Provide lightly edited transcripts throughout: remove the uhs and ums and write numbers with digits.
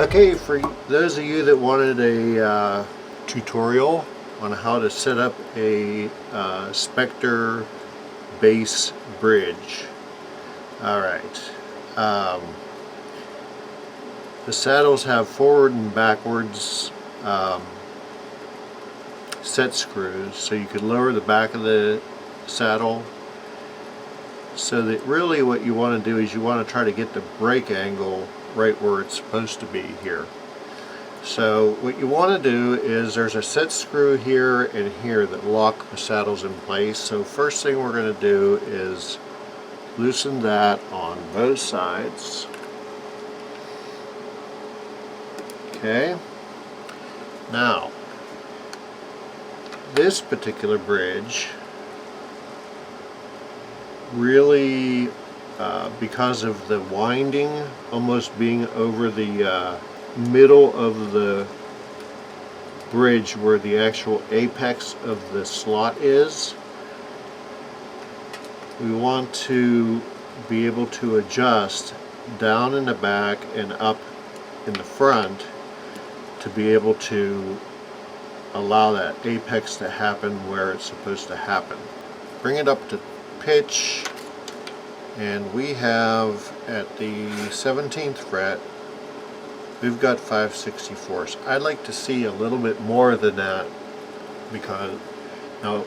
Okay, for those of you that wanted a tutorial on how to set up a Spector bass bridge. Alright, the saddles have forward and backwards set screws, so you could lower the back of the saddle, so that really what you want to do is you want to try to get the brake angle right where it's supposed to be here. So what you want to do is there's a set screw here and here that lock the saddles in place. So first thing we're going to do is loosen that on both sides. Okay. Now, this particular bridge really, because of the winding almost being over the middle of the bridge where the actual apex of the slot is, we want to be able to adjust down in the back and up in the front to be able to allow that apex to happen where it's supposed to happen. Bring it up to pitch, and we have at the 17th fret we've got 5/64. I'd like to see a little bit more than that, because now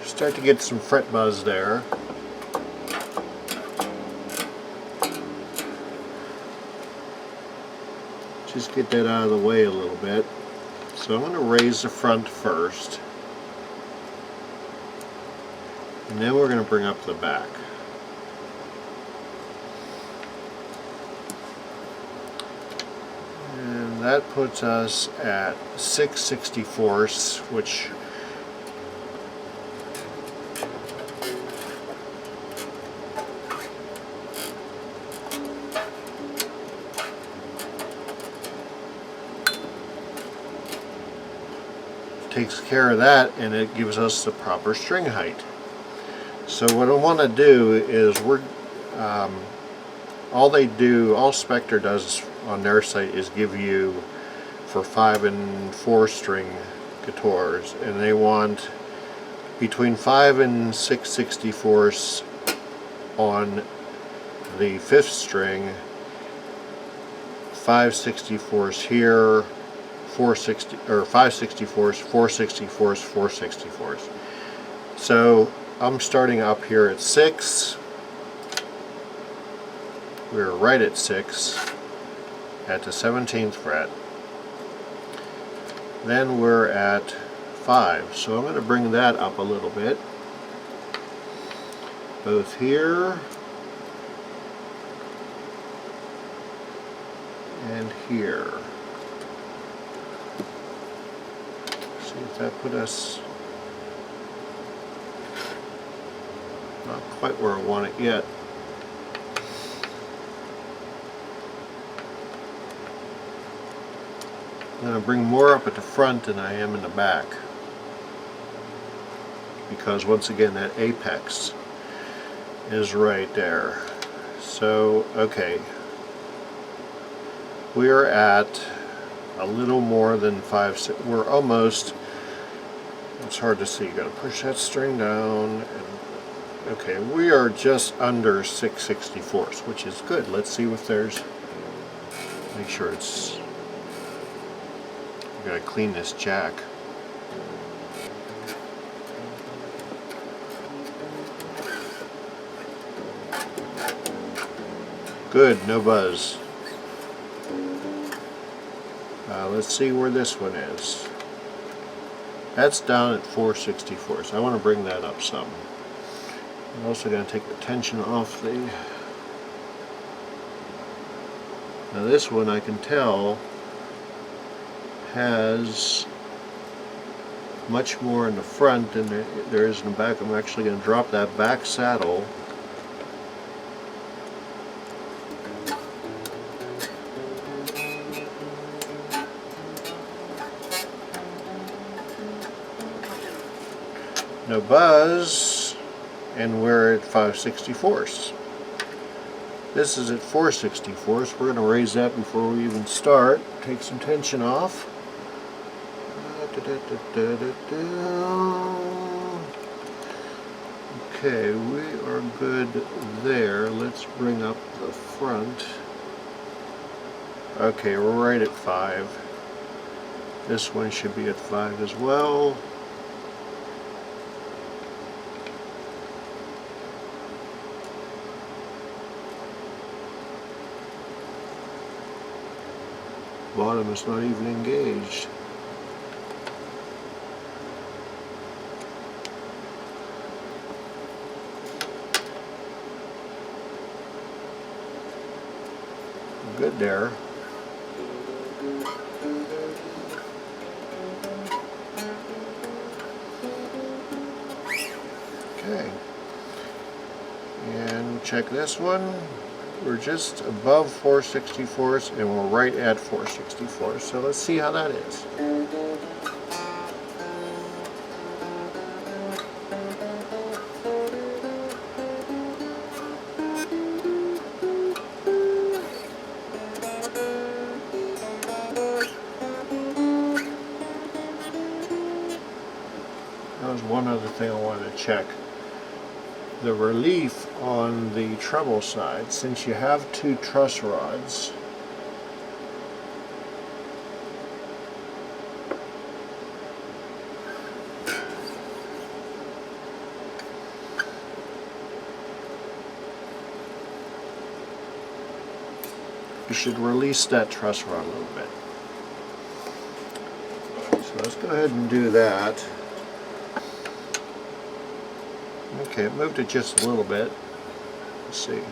start to get some fret buzz there. Just get that out of the way a little bit. So I'm going to raise the front first, and then we're going to bring up the back. And that puts us at 6/64, which takes care of that, and it gives us the proper string height. So what I want to do is all Spector does on their site is give you for 5 and 4 string guitars, and they want between 5 and 6/64 on the 5th string, 5/64 here, 4/60 or 5/64, 4/64, 4/64. So I'm starting up here at 6. We're right at 6 at the 17th fret. Then we're at 5. So I'm going to bring that up a little bit, both here and here. See if that put us not quite where I want it yet. I'm going to bring more up at the front than I am in the back, because once again that apex is right there. So okay, we are at a little more than 5. We're almost, it's hard to see, you got to push that string down, and okay, we are just under 6/64, which is good. Let's see if there's, make sure it's, we got to clean this jack. Good, no buzz. Let's see where this one is. That's down at 4/64, so I want to bring that up some. I'm also going to take the tension off the... Now this one I can tell has much more in the front than there is in the back. I'm actually going to drop that back saddle No buzz, and we're at 5/64. This is at 4/64. We're going to raise that before we even start. Take some tension off. Okay, we are good there. Let's bring up the front. Okay, we're right at 5. This one should be at 5 as well. Bottom is not even engaged. Good there. Okay. And check this one. We're just above 4/64 and we're right at 4/64. So let's see how that is. That was one other thing I wanted to check. The relief on the treble side, since you have 2 truss rods, you should release that truss rod a little bit. So let's go ahead and do that. Okay, it moved it just a little bit. Let's see.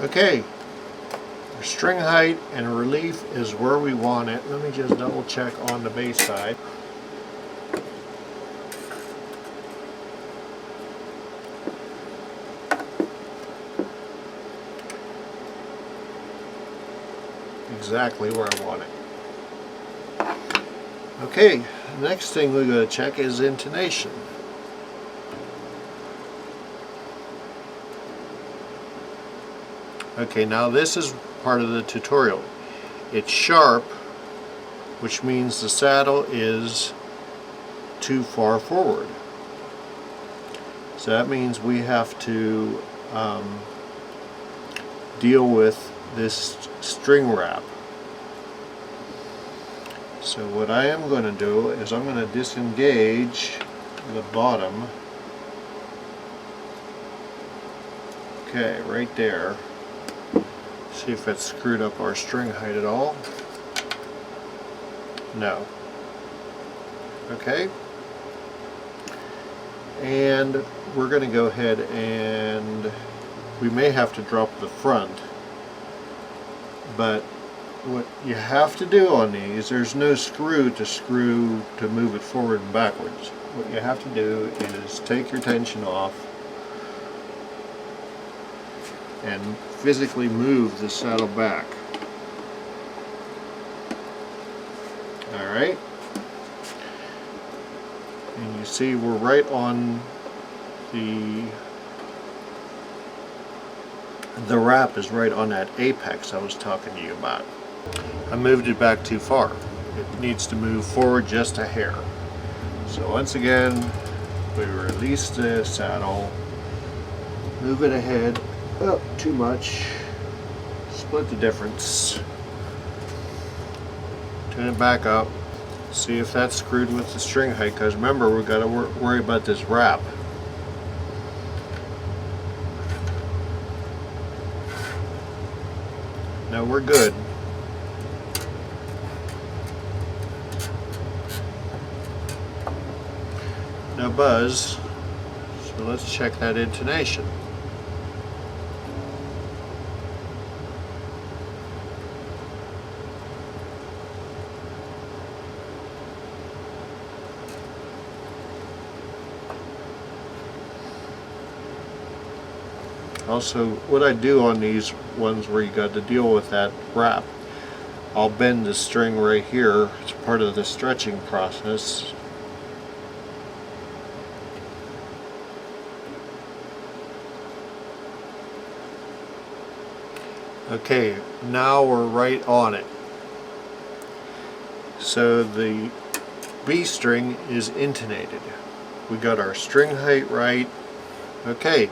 Okay, our string height and relief is where we want it. Let me just double check on the bass side. Exactly where I want it. Okay, the next thing we're going to check is intonation. Okay, now this is part of the tutorial. It's sharp, which means the saddle is too far forward. So that means we have to deal with this string wrap. So what I am going to do is I'm going to disengage the bottom. Okay, right there. See if it's screwed up our string height at all. No. Okay. And we're going to go ahead and we may have to drop the front, but what you have to do on these, there's no screw to move it forward and backwards. What you have to do is take your tension off and physically move the saddle back. Alright, and you see we're right on the wrap is right on that apex I was talking to you about. I moved it back too far. It needs to move forward just a hair. So once again, we release the saddle, move it ahead. Oh, too much. Split the difference. Turn it back up. See if that's screwed with the string height, because remember, we've got to worry about this wrap. Now we're good. no buzz. So let's check that intonation. Also, what I do on these ones where you got to deal with that wrap, I'll bend the string right here. It's part of the stretching process. Okay, now we're right on it. So the B string is intonated. We got our string height right. Okay,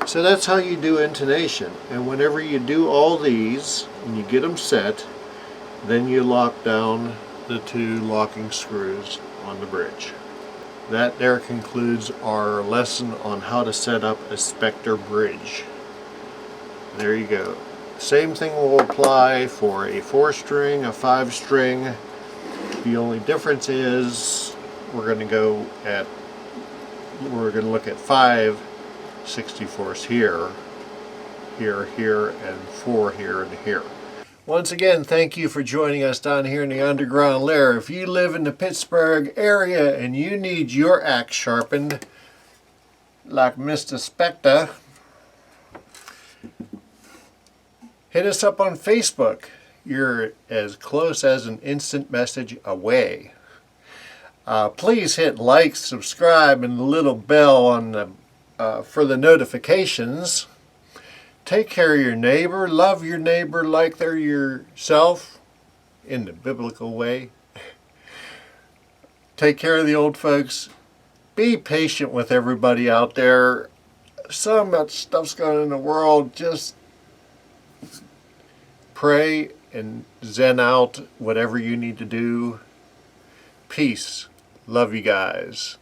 so that's how you do intonation. And whenever you do all these and you get them set, then you lock down the 2 locking screws on the bridge. That there concludes our lesson on how to set up a Spector Bridge. There you go. Same thing will apply for a 4-string, a 5-string. The only difference is we're going to look at 5 64ths here, here, and 4 here and here. Once again, thank you for joining us down here in the underground lair. If you live in the Pittsburgh area and you need your axe sharpened, like Mr. Spector, hit us up on Facebook. You're as close as an instant message away. Please hit like, subscribe, and the little bell on the for the notifications. Take care of your neighbor. Love your neighbor like they're yourself in the biblical way. Take care of the old folks. Be patient with everybody out there. So much stuff's going on in the world. Just pray and zen out whatever you need to do. Peace. Love you guys.